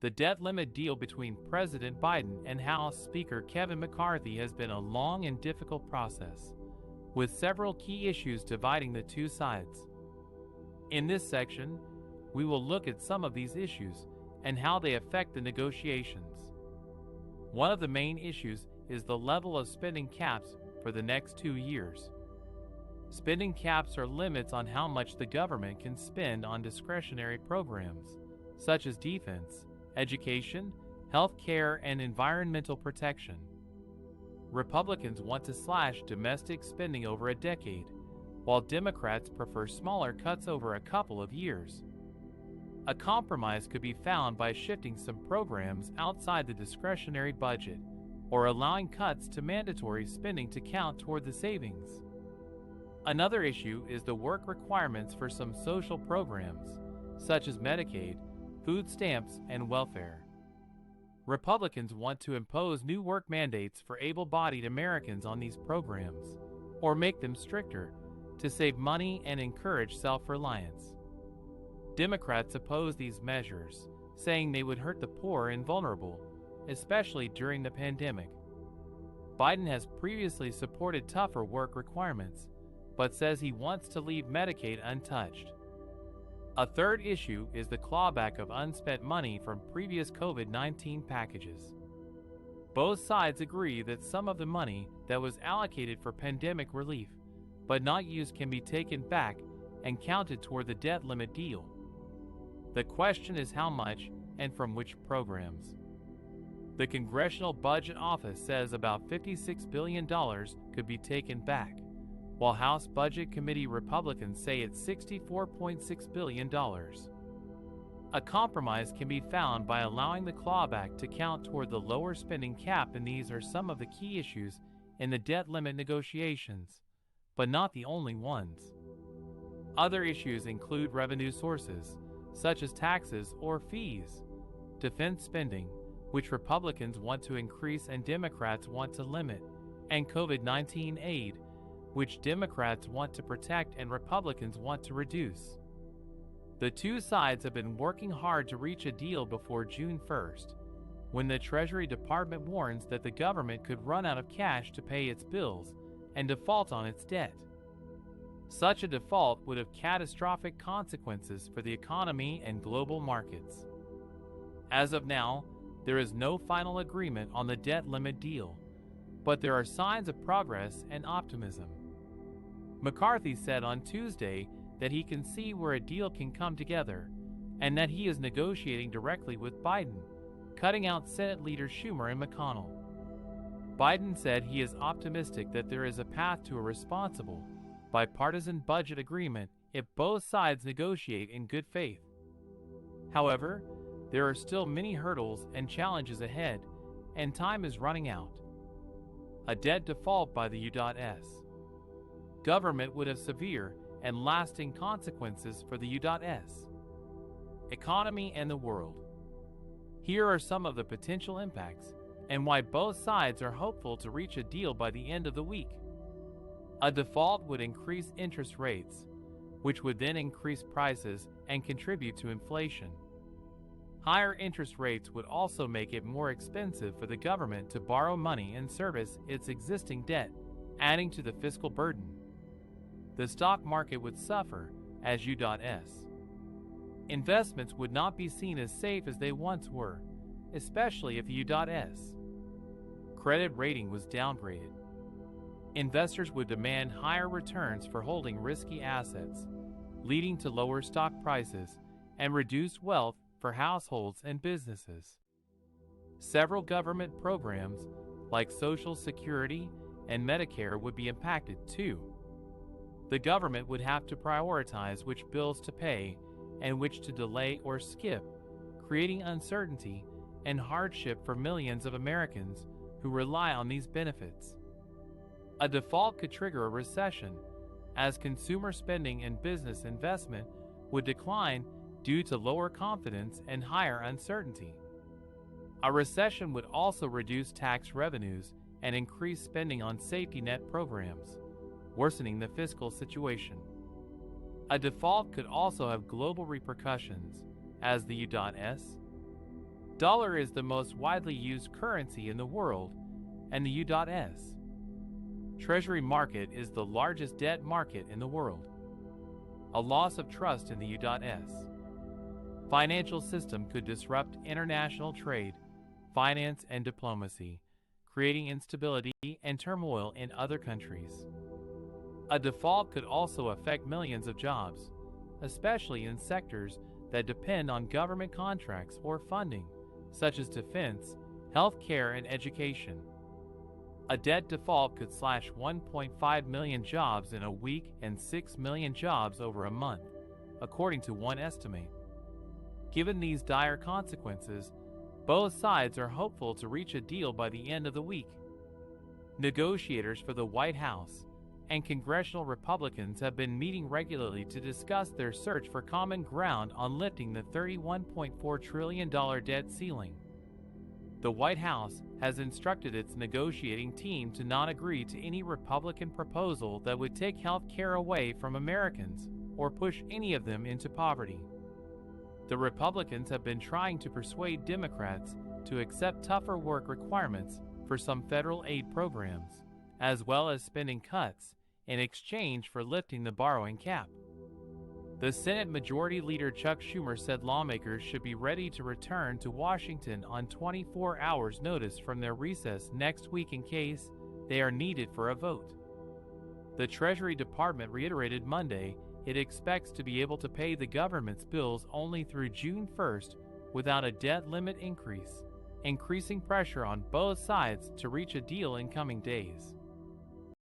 The debt limit deal between President Biden and House Speaker Kevin McCarthy has been a long and difficult process, with several key issues dividing the two sides. In this section, we will look at some of these issues and how they affect the negotiations. One of the main issues is the level of spending caps for the next 2 years. Spending caps are limits on how much the government can spend on discretionary programs, such as defense, education, health care, and environmental protection. Republicans want to slash domestic spending over a decade, while Democrats prefer smaller cuts over a couple of years. A compromise could be found by shifting some programs outside the discretionary budget or allowing cuts to mandatory spending to count toward the savings. Another issue is the work requirements for some social programs, such as Medicaid, food stamps, and welfare. Republicans want to impose new work mandates for able-bodied Americans on these programs, or make them stricter, to save money and encourage self-reliance. Democrats oppose these measures, saying they would hurt the poor and vulnerable, especially during the pandemic. Biden has previously supported tougher work requirements, but says he wants to leave Medicaid untouched. A third issue is the clawback of unspent money from previous COVID-19 packages. Both sides agree that some of the money that was allocated for pandemic relief but not used can be taken back and counted toward the debt limit deal. The question is how much and from which programs. The Congressional Budget Office says about $56 billion could be taken back, while House Budget Committee Republicans say it's $64.6 billion. A compromise can be found by allowing the clawback to count toward the lower spending cap, and these are some of the key issues in the debt limit negotiations, but not the only ones. Other issues include revenue sources, such as taxes or fees, defense spending, which Republicans want to increase and Democrats want to limit, and COVID-19 aid, which Democrats want to protect and Republicans want to reduce. The two sides have been working hard to reach a deal before June 1st, when the Treasury Department warns that the government could run out of cash to pay its bills and default on its debt. Such a default would have catastrophic consequences for the economy and global markets. As of now, there is no final agreement on the debt limit deal, but there are signs of progress and optimism. McCarthy said on Tuesday that he can see where a deal can come together and that he is negotiating directly with Biden, cutting out Senate leaders Schumer and McConnell. Biden said he is optimistic that there is a path to a responsible, bipartisan budget agreement if both sides negotiate in good faith. However, there are still many hurdles and challenges ahead, and time is running out. A debt default by the U.S. government would have severe and lasting consequences for the U.S. economy and the world. Here are some of the potential impacts and why both sides are hopeful to reach a deal by the end of the week. A default would increase interest rates, which would then increase prices and contribute to inflation. Higher interest rates would also make it more expensive for the government to borrow money and service its existing debt, adding to the fiscal burden. The stock market would suffer as U.S. investments would not be seen as safe as they once were, especially if the U.S. credit rating was downgraded. Investors would demand higher returns for holding risky assets, leading to lower stock prices and reduced wealth for households and businesses. Several government programs, like Social Security and Medicare, would be impacted too. The government would have to prioritize which bills to pay and which to delay or skip, creating uncertainty and hardship for millions of Americans who rely on these benefits. A default could trigger a recession, as consumer spending and business investment would decline due to lower confidence and higher uncertainty. A recession would also reduce tax revenues and increase spending on safety net programs, worsening the fiscal situation. A default could also have global repercussions, as the U.S. Dollar is the most widely used currency in the world, and the U.S. Treasury market is the largest debt market in the world. A loss of trust in the U.S. financial system could disrupt international trade, finance, and diplomacy, creating instability and turmoil in other countries. A default could also affect millions of jobs, especially in sectors that depend on government contracts or funding, such as defense, healthcare, and education. A debt default could slash 1.5 million jobs in a week and 6 million jobs over a month, according to one estimate. Given these dire consequences, both sides are hopeful to reach a deal by the end of the week. Negotiators for the White House and congressional Republicans have been meeting regularly to discuss their search for common ground on lifting the $31.4 trillion debt ceiling. The White House has instructed its negotiating team to not agree to any Republican proposal that would take health care away from Americans or push any of them into poverty. The Republicans have been trying to persuade Democrats to accept tougher work requirements for some federal aid programs, as well as spending cuts in exchange for lifting the borrowing cap. The Senate Majority Leader Chuck Schumer said lawmakers should be ready to return to Washington on 24 hours' notice from their recess next week in case they are needed for a vote. The Treasury Department reiterated Monday it expects to be able to pay the government's bills only through June 1st without a debt limit increase, increasing pressure on both sides to reach a deal in coming days.